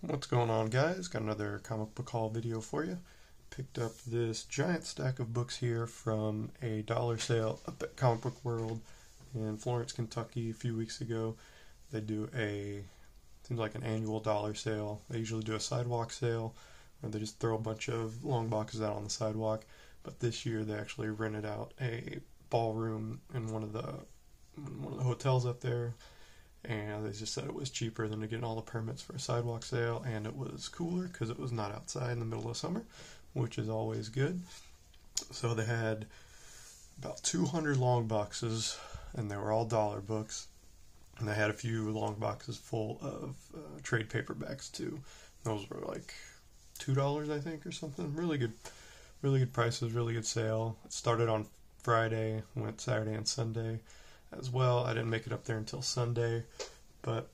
What's going on, guys? Got another comic book haul video for you. Picked up this giant stack of books here from a dollar sale up at Comic Book World in Florence, Kentucky a few weeks ago. They do seems like an annual dollar sale. They usually do a sidewalk sale where they just throw a bunch of long boxes out on the sidewalk, but this year they actually rented out a ballroom in one of the hotels up there, and they just said it was cheaper than to get all the permits for a sidewalk sale, and it was cooler because it was not outside in the middle of summer, which is always good. So they had about 200 long boxes, and they were all dollar books, and they had a few long boxes full of trade paperbacks too. Those were like $2, I think, or something. Really good prices, really good sale. It started on Friday, went Saturday and Sunday as well. I didn't make it up there until Sunday, but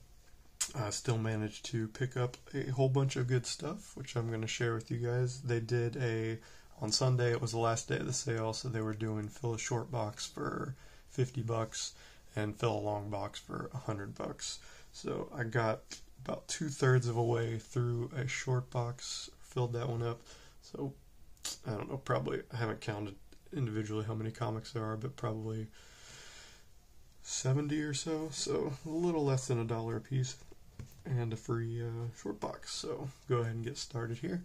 I still managed to pick up a whole bunch of good stuff, which I'm going to share with you guys. They did on Sunday, it was the last day of the sale, so they were doing fill a short box for $50 and fill a long box for $100. So I got about 2/3 of a way through a short box, filled that one up. So I don't know, probably, I haven't counted individually how many comics there are, but probably 70 or so a little less than $1 a piece, and a free short box. So go ahead and get started here.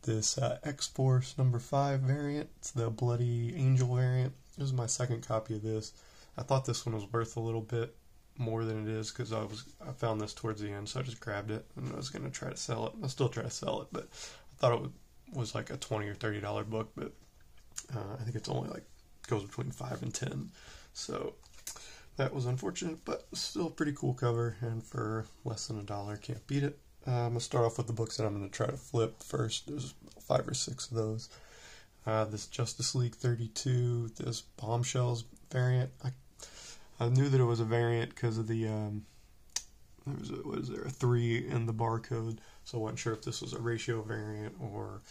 This X-Force number 5 variant, it's the Bloody Angel variant. This is my second copy of this. I thought this one was worth a little bit more than it is because I found this towards the end, so I just grabbed it and I was going to try to sell it. I'll still try to sell it, but I thought it was like a $20 or $30 book, but I think it's only goes between 5 and 10. So that was unfortunate, but still a pretty cool cover, and for less than $1, can't beat it. I'm going to start off with the books that I'm going to try to flip first. There's 5 or 6 of those. This Justice League 32, this Bombshells variant. I knew that it was a variant because of the, a 3 in the barcode, so I wasn't sure if this was a ratio variant or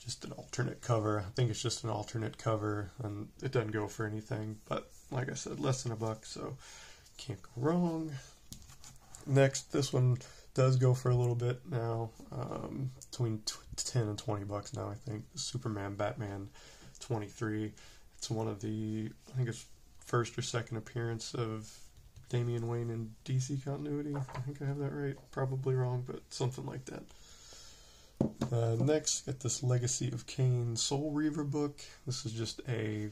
just an alternate cover. I think it's just an alternate cover, and it doesn't go for anything, but like I said, less than $1, so can't go wrong. Next, this one does go for a little bit now, between 10 and $20 now, I think. Superman Batman 23. It's one of the, I think it's first or second appearance of Damian Wayne in DC continuity. I think I have that right. Probably wrong, but something like that. Next, get this Legacy of Kain Soul Reaver book. This is just a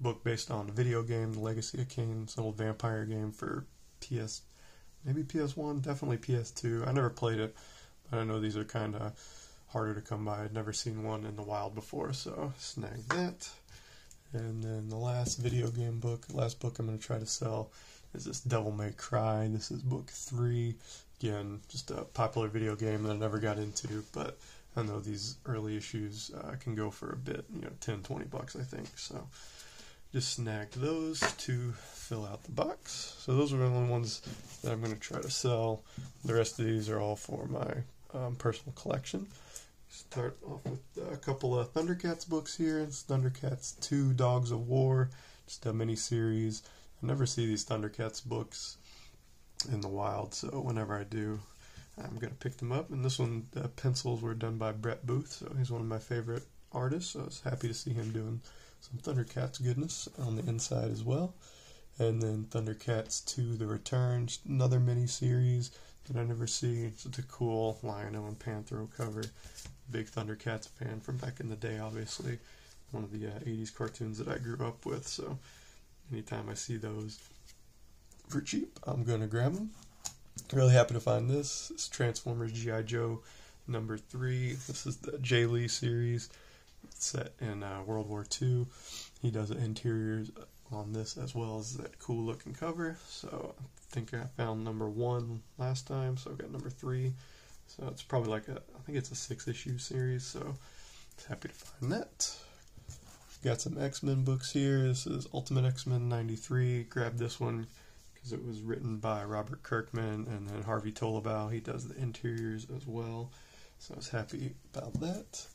book based on a video game, The Legacy of Kain. It's an old vampire game for maybe PS1, definitely PS2. I never played it, but I know these are kind of harder to come by. I'd never seen one in the wild before, so snag that. And then the last video game book, last book I'm going to try to sell, is this Devil May Cry. This is book 3. Again, just a popular video game that I never got into, but I know these early issues can go for a bit, $10, $20 I think. So just snagged those to fill out the box. So those are the only ones that I'm going to try to sell. The rest of these are all for my personal collection. Start off with a couple of Thundercats books here. It's Thundercats 2 Dogs of War, just a mini-series. I never see these Thundercats books in the wild, so whenever I do, I'm going to pick them up. And this one, the pencils were done by Brett Booth, so he's one of my favorite artists, so I was happy to see him doing some Thundercats goodness on the inside as well. And then Thundercats 2 The Return, just another mini-series that I never see. It's just a cool Lion-O and Panthro cover. Big Thundercats fan from back in the day, obviously. One of the 80s cartoons that I grew up with, so anytime I see those for cheap, I'm going to grab them. Really happy to find this. It's Transformers G.I. Joe number 3. This is the Jay Lee series. It's set in World War II. He does the interiors on this as well as that cool looking cover. So I think I found number 1 last time, so I've got number 3. So it's probably I think it's a 6-issue series, so happy to find that. Got some X-Men books here. This is Ultimate X-Men 93. Grabbed this one because it was written by Robert Kirkman, and then Harvey Tolibao, he does the interiors as well. So I was happy about that.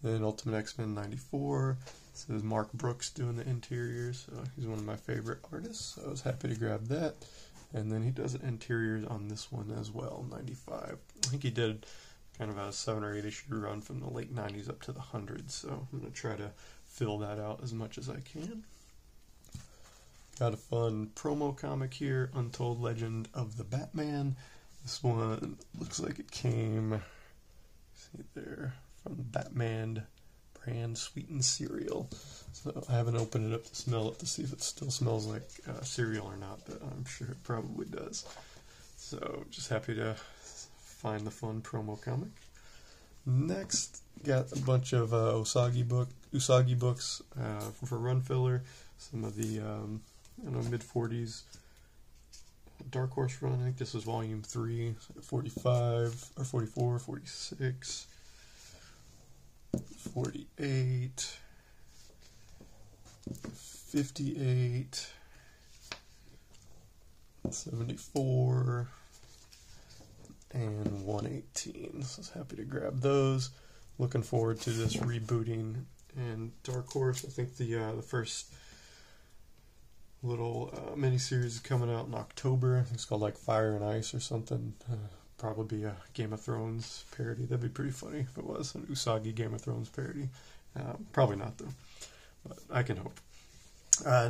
Then Ultimate X-Men 94. This is Mark Brooks doing the interiors, so he's one of my favorite artists, so I was happy to grab that. And then he does interiors on this one as well, 95. I think he did kind of a 7 or 8 issue run from the late 90s up to the 100s, so I'm going to try to fill that out as much as I can. Got a fun promo comic here, Untold Legend of the Batman. This one looks like it came, see there, from Batman brand sweetened cereal. So I haven't opened it up to smell it to see if it still smells like cereal or not, but I'm sure it probably does. So just happy to find the fun promo comic. Next, got a bunch of Usagi books for run filler. Some of the mid-40s Dark Horse run. I think this is volume 3, 45 or 44, 46, 48, 58, 74, and 118. So I was happy to grab those. Looking forward to this rebooting. And Dark Horse, I think the first little miniseries is coming out in October. I think it's called like Fire and Ice or something. Probably be a Game of Thrones parody. That'd be pretty funny if it was an Usagi Game of Thrones parody. Probably not though, but I can hope.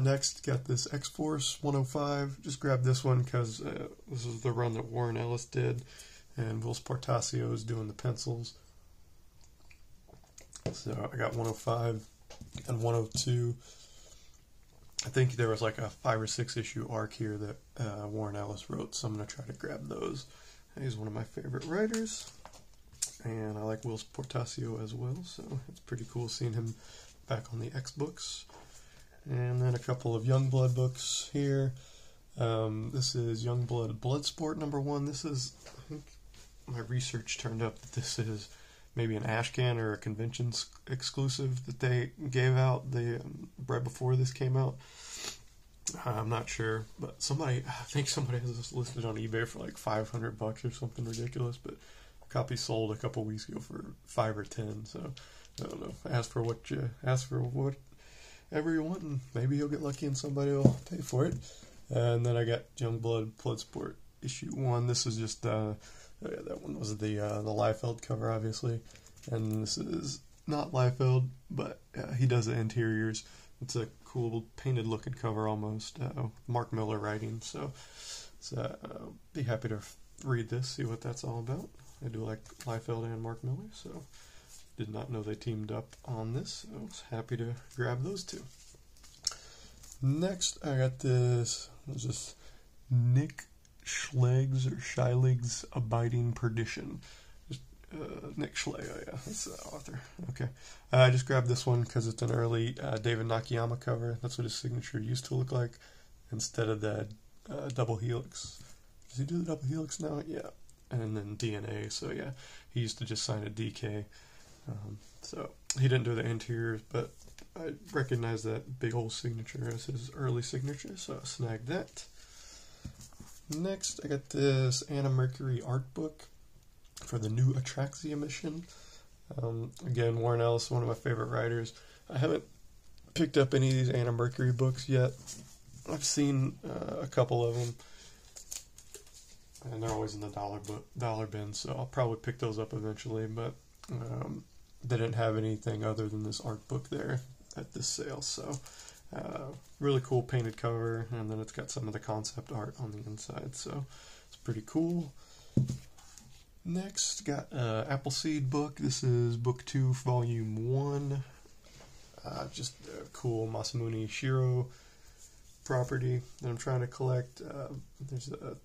Next, got this X-Force 105. Just grabbed this one because this is the run that Warren Ellis did, and Will Spartacio is doing the pencils. So I got 105 and 102. I think there was like a 5 or 6 issue arc here that Warren Ellis wrote, so I'm going to try to grab those. He's one of my favorite writers, and I like Will Spartacio as well, so it's pretty cool seeing him back on the X books. And then a couple of Youngblood books here. This is Youngblood Bloodsport #1. This is, I think my research turned up that this is maybe an Ashcan or a convention exclusive that they gave out right before this came out. I'm not sure, but I think somebody has this listed on eBay for like $500 or something ridiculous, but a copy sold a couple weeks ago for 5 or 10, so I don't know. Ask for whatever you want, and maybe you'll get lucky and somebody will pay for it. And then I got Youngblood Bloodsport issue 1. This is just that one was the Liefeld cover, obviously, and this is not Liefeld, but he does the interiors. It's a cool painted looking cover almost. Mark Miller writing, so be happy to read this, see what that's all about. I do like Liefeld and Mark Miller, so did not know they teamed up on this, so I was happy to grab those two. Next, I got this. This is Nick Schleg's Abiding Perdition. Nick Schleg, oh yeah, that's the author. Okay, I just grabbed this one because it's an early David Nakayama cover. That's what his signature used to look like, instead of the double helix. Does he do the double helix now? Yeah, and then DNA. So yeah, he used to just sign a DK. So he didn't do the interiors, but I recognize that big old signature as his early signature, so I snagged that. Next, I got this Anna Mercury art book for the new Atraxia mission. Again, Warren Ellis, one of my favorite writers. I haven't picked up any of these Anna Mercury books yet. I've seen a couple of them, and they're always in the dollar bin, so I'll probably pick those up eventually, but they didn't have anything other than this art book there at this sale, so really cool painted cover, and then it's got some of the concept art on the inside, so it's pretty cool. Next, got Appleseed book. This is book 2, volume 1. Just a cool Masamune Shiro property that I'm trying to collect. There's the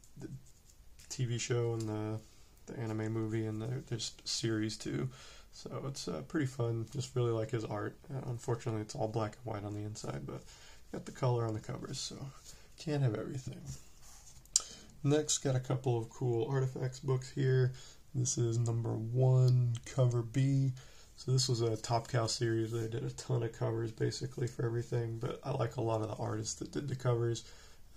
TV show and the anime movie, and there's series too. So it's pretty fun. Just really like his art. Unfortunately, it's all black and white on the inside, but got the color on the covers, so can't have everything. Next, got a couple of cool Artifacts books here. This is #1, cover B. So this was a Top Cow series. They did a ton of covers basically for everything, but I like a lot of the artists that did the covers.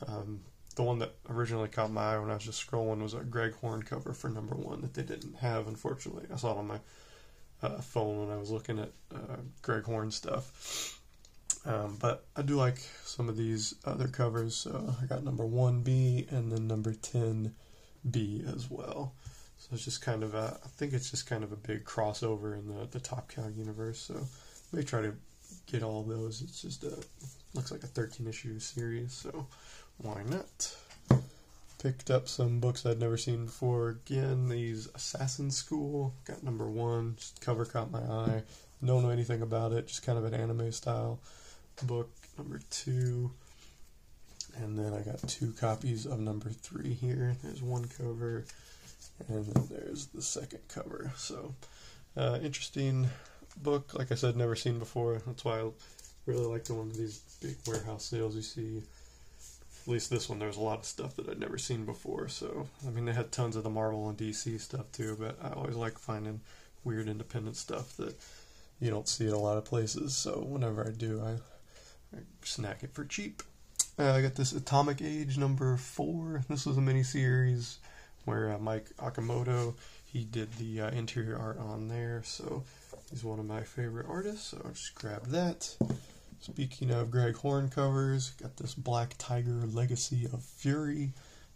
The one that originally caught my eye when I was just scrolling was a Greg Horn cover for #1 that they didn't have, unfortunately. I saw it on my phone when I was looking at Greg Horn stuff. But I do like some of these other covers, so I got number 1B and then number 10B as well. So it's just kind of I think it's just kind of a big crossover in the Top Cow universe, so I may try to get all of those. It's just looks like a 13-issue series, so why not? Picked up some books I'd never seen before. Again, these Assassin's School. Got number 1, just cover caught my eye. Don't know anything about it, just kind of an anime style book. Number 2, and then I got 2 copies of number 3 here. There's one cover, and then there's the second cover. So, interesting book. Like I said, never seen before. That's why I really like going to these big warehouse sales you see. At least this one, there's a lot of stuff that I'd never seen before. So, I mean, they had tons of the Marvel and DC stuff too, but I always like finding weird independent stuff that you don't see at a lot of places. So, whenever I do, I snack it for cheap. I got this Atomic Age number 4. This was a mini-series where Mike Okamoto, he did the interior art on there, so he's one of my favorite artists, so I'll just grab that. Speaking of Greg Horn covers, got this Black Tiger Legacy of Fury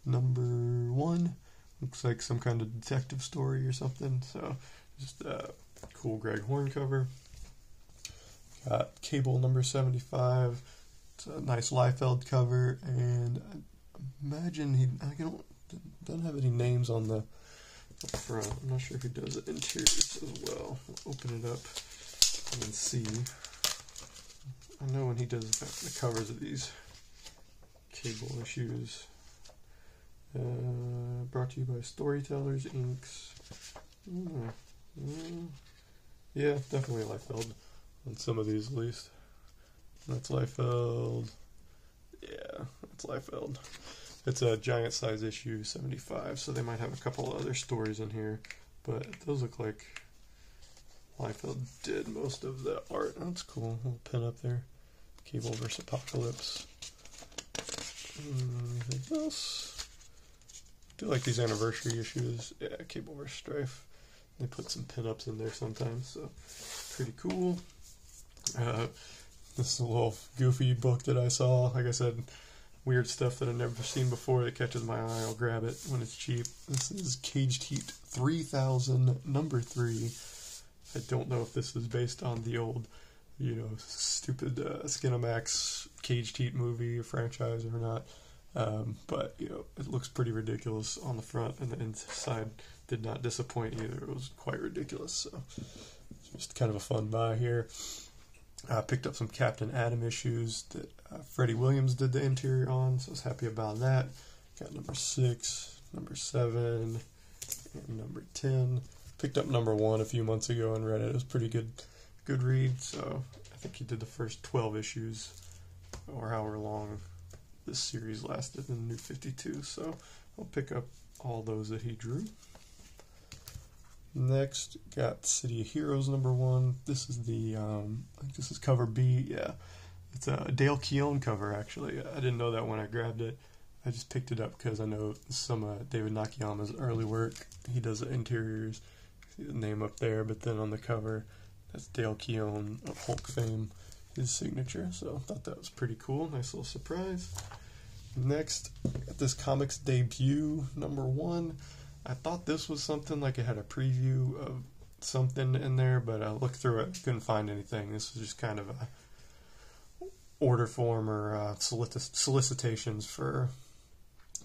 number 1. Looks like some kind of detective story or something, so just a cool Greg Horn cover. Got Cable number 75. It's a nice Liefeld cover, and I imagine don't have any names on the front. I'm not sure if he does the interiors as well. We'll open it up and see. I know when he does the covers of these Cable issues. Brought to you by Storytellers Inks. Yeah, definitely Liefeld on some of these at least. That's Liefeld. Yeah, that's Liefeld. It's a giant size issue, 75, so they might have a couple other stories in here, but those look like Liefeld did most of the art. That's cool. Little pin up there. Cable vs. Apocalypse. Anything else? I do like these anniversary issues. Yeah, Cable vs. Strife. They put some pin-ups in there sometimes, so pretty cool. This is a little goofy book that I saw. Like I said, weird stuff that I've never seen before that catches my eye. I'll grab it when it's cheap. This is Caged Heat 3000 number 3. I don't know if this is based on the old, stupid Skinamax Caged Heat movie or franchise or not. But, it looks pretty ridiculous on the front, and the inside did not disappoint either. It was quite ridiculous. So, just kind of a fun buy here. I picked up some Captain Atom issues that Freddie Williams did the interior on, so I was happy about that. Got number 6, number 7, and number 10. Picked up number 1 a few months ago and read it. It was a pretty good read, so I think he did the first 12 issues, or however long this series lasted in New 52, so I'll pick up all those that he drew. Next, got City of Heroes number 1. This is the, I think this is cover B, yeah. It's a Dale Keown cover, actually. I didn't know that when I grabbed it. I just picked it up because I know some David Nakayama's early work. He does the interiors. See the name up there, but then on the cover, that's Dale Keown of Hulk fame, his signature. So I thought that was pretty cool. Nice little surprise. Next, got this Comics Debut number 1. I thought this was something like it had a preview of something in there, but I looked through it, couldn't find anything. This was just kind of a order form or solicitations for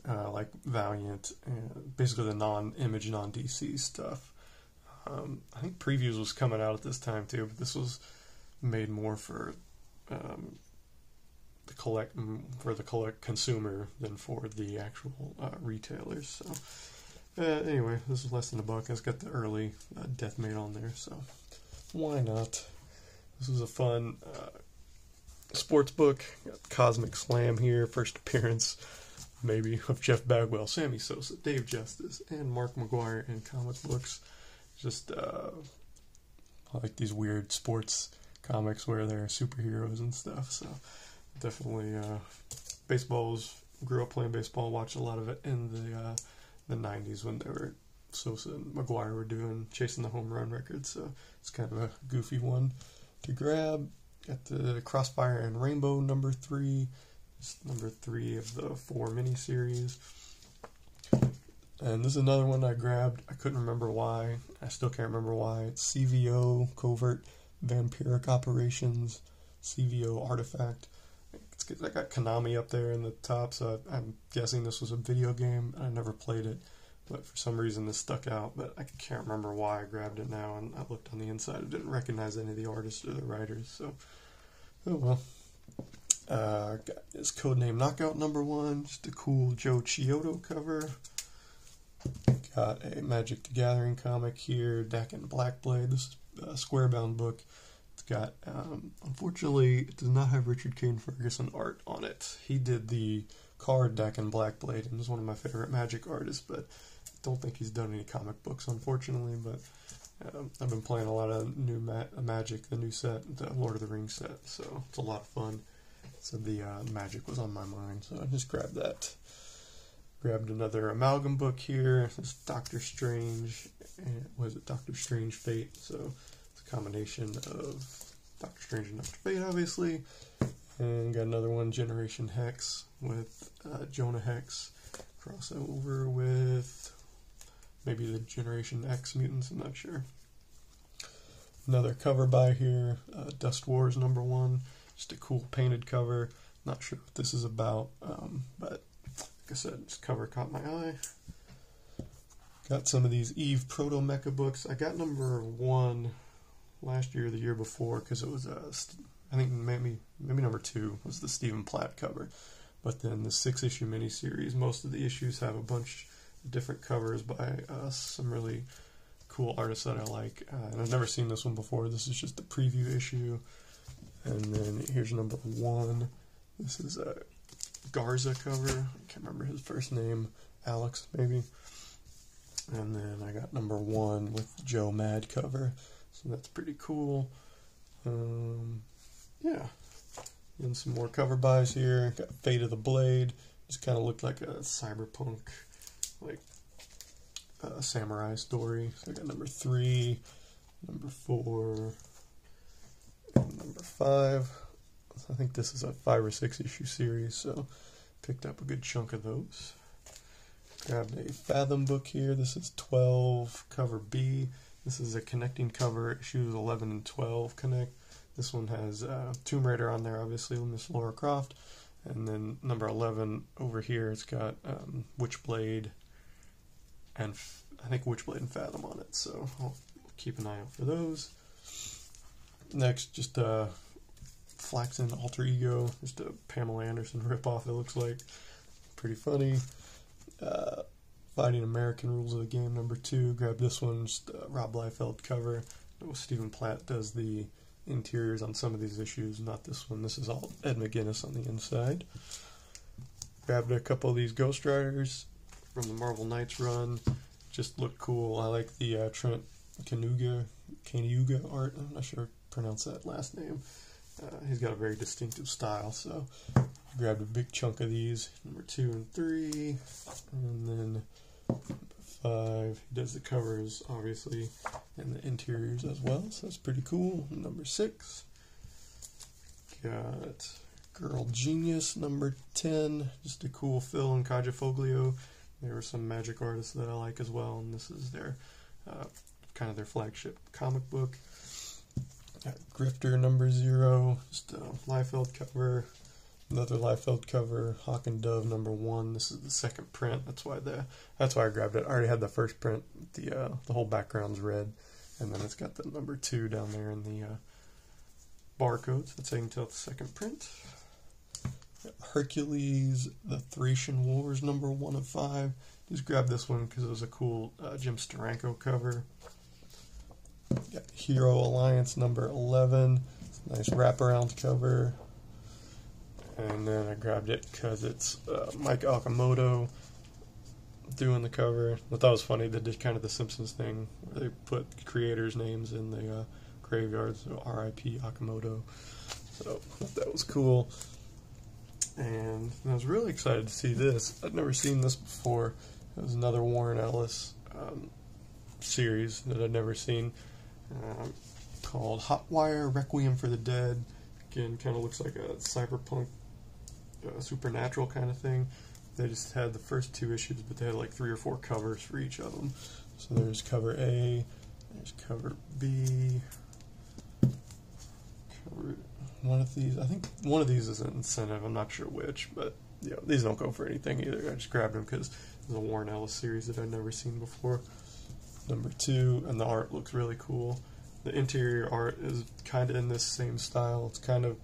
like Valiant, and basically the non-Image, non-DC stuff. I think previews was coming out at this time too, but this was made more for the collect consumer than for the actual retailers. So. Anyway, this is less than $1. It's got the early Deathmate on there, so why not? This is a fun sports book. Got Cosmic Slam here, first appearance, maybe, of Jeff Bagwell, Sammy Sosa, Dave Justice, and Mark McGuire in comic books. Just I like these weird sports comics where they're superheroes and stuff, so definitely grew up playing baseball, watched a lot of it in the 90s when they were Sosa and McGuire were chasing the home run record, so it's kind of a goofy one to grab. Got the Crossfire and Rainbow #3. It's #3 of the 4 miniseries. And this is another one I grabbed. I couldn't remember why. I still can't remember why. It's CVO, Covert Vampiric Operations, CVO Artifact. I got Konami up there in the top, so I'm guessing this was a video game. I never played it, but for some reason this stuck out, but I can't remember why I grabbed it now, and I looked on the inside. I didn't recognize any of the artists or the writers, so oh well. Got this Codename Knockout #1, just a cool Joe Chiodo cover. Got a Magic the Gathering comic here, Dak and Blackblade. This is a square-bound book. It's got, unfortunately, it does not have Richard Kane Ferguson art on it. He did the card Dak and Blackblade and is one of my favorite Magic artists, but I don't think he's done any comic books, unfortunately. But I've been playing a lot of new Magic, the new set, the Lord of the Rings set, so it's a lot of fun. So the Magic was on my mind, so I just grabbed that. Grabbed another Amalgam book here. This is Doctor Strange, and was it Doctor Strange Fate? So it's a combination of Doctor Strange and Doctor Fate, obviously. And got another one, Generation Hex, with Jonah Hex. Crossover with maybe the Generation X mutants, I'm not sure. Another cover by here, Dust Wars #1. Just a cool painted cover. Not sure what this is about, but like I said, this cover caught my eye. Got some of these Eve Proto Mecha books. I got #1 last year or the year before because it was I think maybe #2 was the Stephen Platt cover. But then the 6-issue miniseries, most of the issues have a bunch of different covers by some really cool artists that I like. And I've never seen this one before. This is just the preview issue. And then here's #1. This is a Garza cover. I can't remember his first name. Alex, maybe. And then I got #1 with Joe Mad cover. So that's pretty cool. Yeah. And some more cover buys here. Got Fate of the Blade. Just kind of looked like a cyberpunk, like samurai story. So I got #3, #4, and #5. I think this is a 5 or 6 issue series, so picked up a good chunk of those. Grabbed a Fathom book here. This is 12, cover B. This is a connecting cover. Issues 11 and 12 connect. This one has Tomb Raider on there, obviously, Miss Lara Croft. And then #11 over here, it's got Witchblade and I think Witchblade and Fathom on it, so I'll keep an eye out for those. Next, just Flaxen Alter Ego, just a Pamela Anderson ripoff, it looks like. Pretty funny. Fighting American Rules of the Game #2. Grab this one, just Rob Liefeld cover. Stephen Platt does the interiors on some of these issues, not this one. This is all Ed McGuinness on the inside. Grabbed a couple of these Ghost Riders from the Marvel Knights run. Just look cool. I like the Trent Kanuga art. I'm not sure how to pronounce that last name. He's got a very distinctive style, so I grabbed a big chunk of these. #2 and 3, and then #5. He does the covers, obviously, and the interiors as well, so that's pretty cool. #6. Got Girl Genius #10. Just a cool Phil and Kaja Foglio. There were some Magic artists that I like as well, and this is their kind of their flagship comic book. Got Grifter #0, just a Liefeld cover, another Liefeld cover, Hawk and Dove #1. This is the second print. That's why I grabbed it. I already had the first print. The whole background's red, and then it's got the #2 down there in the barcodes. That's how you can tell it's the second print. Hercules, the Thracian Wars #1 of 5. Just grabbed this one because it was a cool Jim Steranko cover. Got Hero Alliance #11. Nice wraparound cover. And then I grabbed it because it's Mike Okamoto doing the cover. I thought it was funny. They did kind of the Simpsons thing where they put creators' names in the graveyards. So R.I.P. Okamoto. So I thought that was cool. And I was really excited to see this. I'd never seen this before. It was another Warren Ellis series that I'd never seen, called Hotwire Requiem for the Dead. Again, kind of looks like a cyberpunk, supernatural kind of thing. They just had the first 2 issues, but they had like 3 or 4 covers for each of them. So there's cover A, there's cover B, cover one of these. I think one of these is an incentive. I'm not sure which, but these don't go for anything either. I just grabbed them because it's a Warren Ellis series that I'd never seen before. Number 2, and the art looks really cool. The interior art is kind of in this same style. It's kind of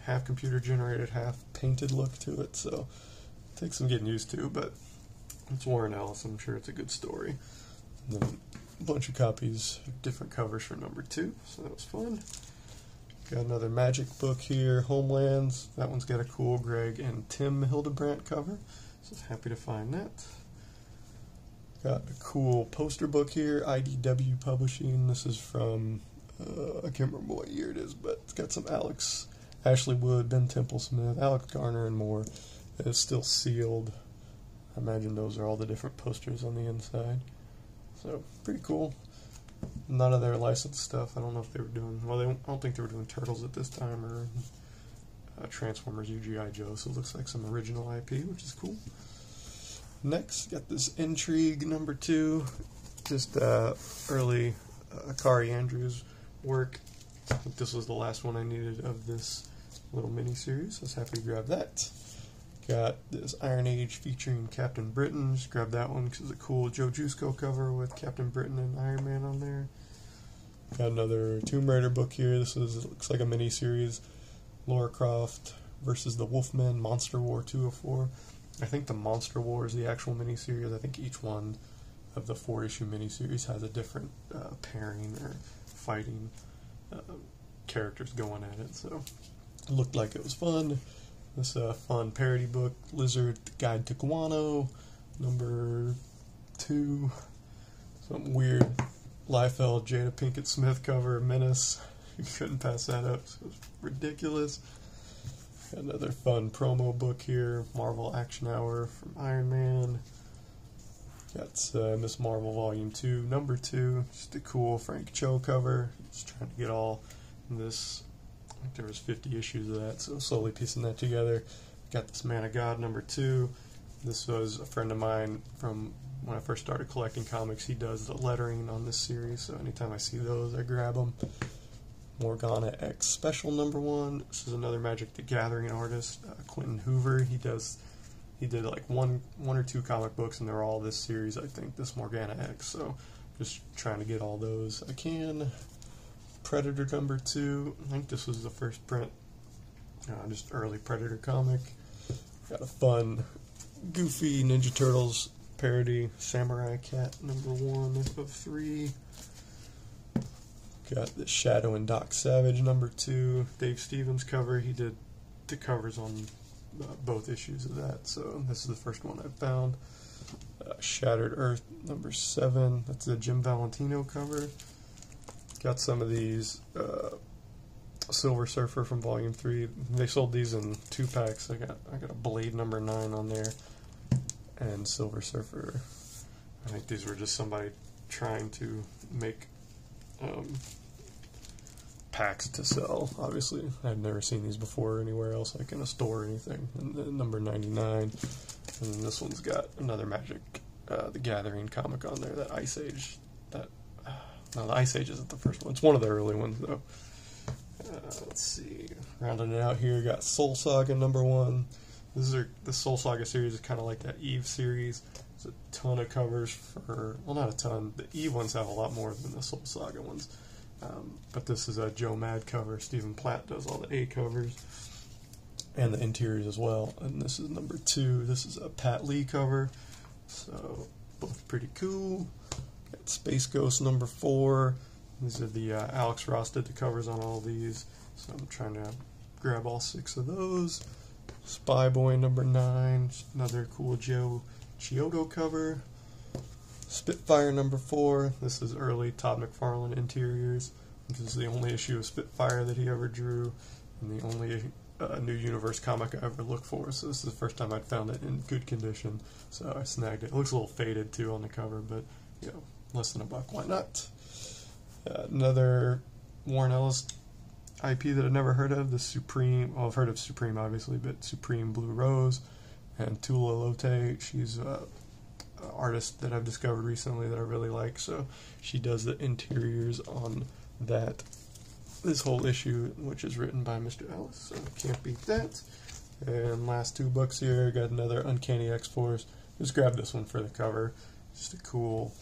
half computer generated, half painted look to it, so it takes some getting used to, but it's Warren Ellis. I'm sure it's a good story. And then a bunch of copies, different covers for number 2, so that was fun. Got another Magic book here, Homelands. That one's got a cool Greg and Tim Hildebrandt cover, so happy to find that. Got a cool poster book here, IDW Publishing. This is from, I can't remember what year it is, but it's got some Ashley Wood, Ben Temple-Smith, Alex Garner, and more. It's still sealed. I imagine those are all the different posters on the inside. So, pretty cool. None of their licensed stuff. I don't know if they were doing, I don't think they were doing Turtles at this time, or Transformers, UGI Joe, so it looks like some original IP, which is cool. Next, got this Intrigue number 2, just early Kari Andrews work. I think this was the last one I needed of this little mini-series, so I was happy to grab that. Got this Iron Age featuring Captain Britain, just grabbed that one because it's a cool Joe Jusko cover with Captain Britain and Iron Man on there. Got another Tomb Raider book here. This looks like a mini-series, Lara Croft versus the Wolfmen, Monster War 204. I think the Monster War is the actual miniseries. I think each one of the 4-issue miniseries has a different pairing or fighting characters going at it. So it looked like it was fun. This fun parody book, Lizard Guide to Guano, number 2. Some weird Liefeld Jada Pinkett Smith cover, Menace. You couldn't pass that up. So it was ridiculous. Another fun promo book here, Marvel Action Hour from Iron Man. Got Miss Marvel Volume 2, number 2. Just a cool Frank Cho cover. Just trying to get all this. I think there was 50 issues of that, so slowly piecing that together. Got this Man of God, number 2. This was a friend of mine from when I first started collecting comics. He does the lettering on this series, so anytime I see those, I grab them. Morgana X Special number 1. This is another Magic the Gathering artist, Quentin Hoover. He did like one or 2 comic books, and they're all this series, I think, this Morgana X. So just trying to get all those I can. Predator number 2. I think this was the first print, just early Predator comic. Got a fun, goofy Ninja Turtles parody, Samurai Cat number 1 of 3. Got the Shadow and Doc Savage number 2, Dave Stevens cover. He did the covers on both issues of that, so this is the first one I found. Shattered Earth number 7, that's the Jim Valentino cover. Got some of these Silver Surfer from Volume 3. They sold these in 2 packs. I got a Blade number 9 on there, and Silver Surfer. I think these were just somebody trying to make packs to sell. Obviously, I've never seen these before anywhere else, like in a store or anything. And then number 99, and then this one's got another Magic the Gathering comic on there, that Ice Age. No, the Ice Age isn't the first one. It's one of the early ones, though. Let's see. Rounding it out here, got Soul Saga number 1. The Soul Saga series is kind of like that Eve series. There's a ton of covers for, well, not a ton. The Eve ones have a lot more than the Soul Saga ones. But this is a Joe Mad cover. Stephen Platt does all the A covers and the interiors as well. And this is number 2. This is a Pat Lee cover. So both pretty cool. Got Space Ghost number 4. These are the Alex Ross did the covers on all these. So I'm trying to grab all 6 of those. Spy Boy number 9. Another cool Joe Chiodo cover. Spitfire number 4. This is early Todd McFarlane interiors. This is the only issue of Spitfire that he ever drew, and the only New Universe comic I ever looked for. So this is the first time I'd found it in good condition. So I snagged it. It looks a little faded too on the cover, but less than $1. Why not? Another Warren Ellis IP that I've never heard of. The Supreme, well, I've heard of Supreme obviously, but Supreme Blue Rose and Tula Lote. She's an artist that I've discovered recently that I really like. So she does the interiors on this whole issue, which is written by Mr. Ellis. So can't beat that. And last two books here, got another Uncanny X-Force. Just grabbed this one for the cover. Just a cool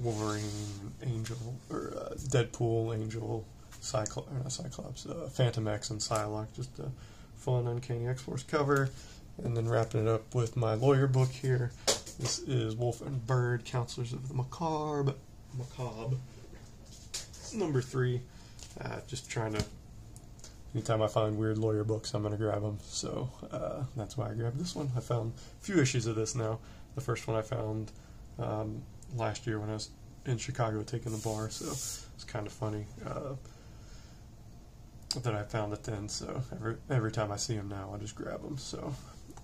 Wolverine, Angel, or Deadpool, Angel, Cyclops, Phantom X, and Psylocke. Just a fun Uncanny X-Force cover. And then wrapping it up with my lawyer book here. This is Wolf and Bird, Counselors of the Macabre, number 3. Just trying to, anytime I find weird lawyer books, I'm going to grab them. So that's why I grabbed this one. I found a few issues of this now. The first one I found last year when I was in Chicago taking the bar, so it's kind of funny that I found it then. So every time I see them now, I just grab them. So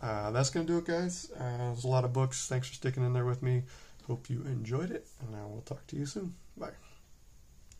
that's going to do it, guys. There's a lot of books. Thanks for sticking in there with me. Hope you enjoyed it, and I will talk to you soon. Bye.